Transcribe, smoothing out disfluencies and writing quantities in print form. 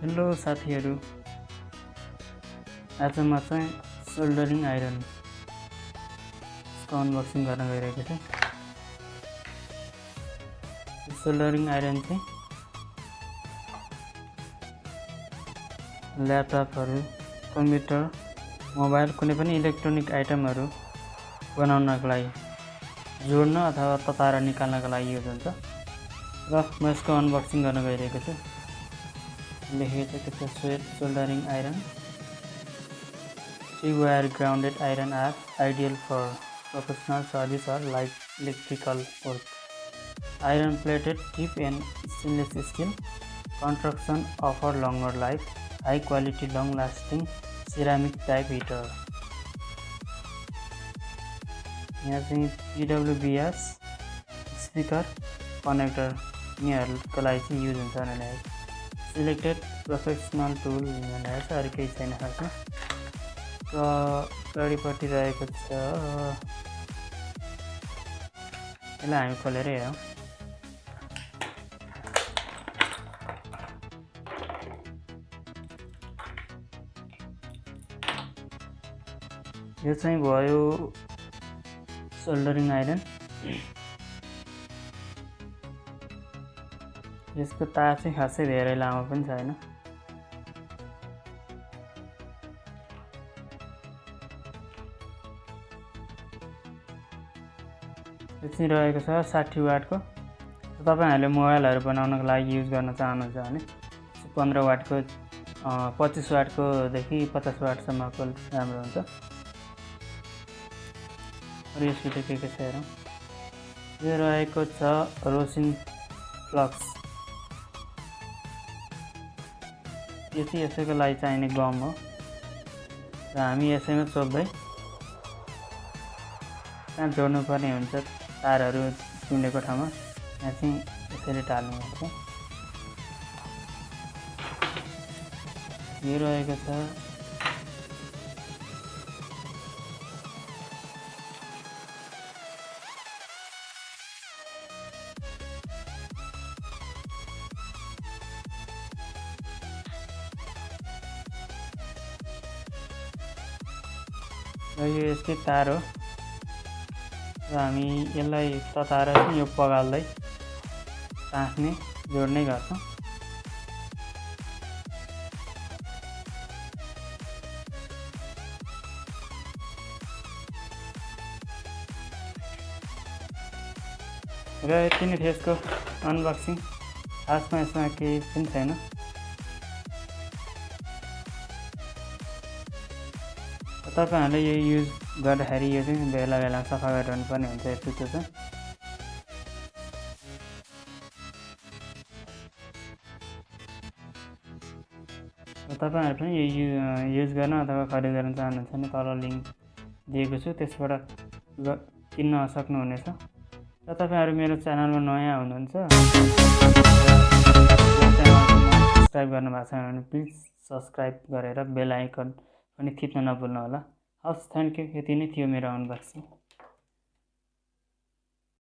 Hello साथीहरु, आज म चाहिँ सोल्डरिङ आइरन अनबक्सिङ गर्न गइरहेको छु। सोल्डरिङ आइरन चाहिँ ल्यापटपहरु, कम्प्युटर, मोबाइल कुनै पनि इलेक्ट्रोनिक आइटमहरु बनाउनको लागि जोड्न अथवा तताएर निकाल्नको लागि युज हुन्छ र म यसको अनबक्सिङ गर्न गइरहेको छु। लेखेको छ soldering iron. 3-wire grounded iron are ideal for professional service or light electrical work. Iron plated tip and stainless steel construction offer longer life, high quality, long lasting ceramic type heater. यहाँ चाहिँ PWBS speaker connector यिनीहरुको लागि चाहिँ use हुन्छ भनेर selected professional tool भनेर छ, अरु केही छैन खासमा। र अगाडिपट्टि रहेको छ, यसलाई हामी खोलेर हेरौँ। यो चाहिँ भयो सोल्डरिङ आइरन। यसको तार चाहिँ खासै धेरै लामो पनि छैन। यो चाहिँ रहेको छ 60 वाटको। तपाईहरुले मोबाइलहरु बनाउनको लागि युज गर्न चाहनुहुन्छ भने 15 वाटको 25 वाटको देखि 50 वाटसम्मको राम्रो हुन्छ। र यसको के छ हेरौँ। यो रहेको छ रोसिन फ्लक्स। यो चाहिँ यसैको लागि चाहिने गम हो र हामी यसैमा चोप्दै कहाँ जोड्नु पर्ने हुन्छ तारहरु चुनेको ठाउँमा यहाँ चाहिँ यसरी टाल्नु हुन्छ। यो रहेको छ र यो यसकै तार हो र हामी यसलाई तताएर यो पगाल्दै तास्ने जोड्ने गर्छौं। र यति नै थियो यसको अनबक्सिङ। खासमा यसमा केही पनि छैन। तपाईहरुले यो युज गर्दाखेरि यो चाहिँ बेला बेला सफा गरिरहनु पर्ने हुन्छ। यस्तो चाहिँ तपाईहरु पनि यो युज गर्न अथवा खरिद गर्न चाहनुहुन्छ भने तल लिंक दिएको छु, त्यसबाट किन्न सक्नुहुनेछ। र तपाईहरु मेरो च्यानलमा नयाँ हुनुहुन्छ सब्स्क्राइब गर्न भएको छैन भने प्लिज सब्स्क्राइब गरेर बेल आइकन पनि थिच्न नभुल्नु होला। हस्, थ्यांक यू। यति नै थियो मेरो अनबक्सिङ।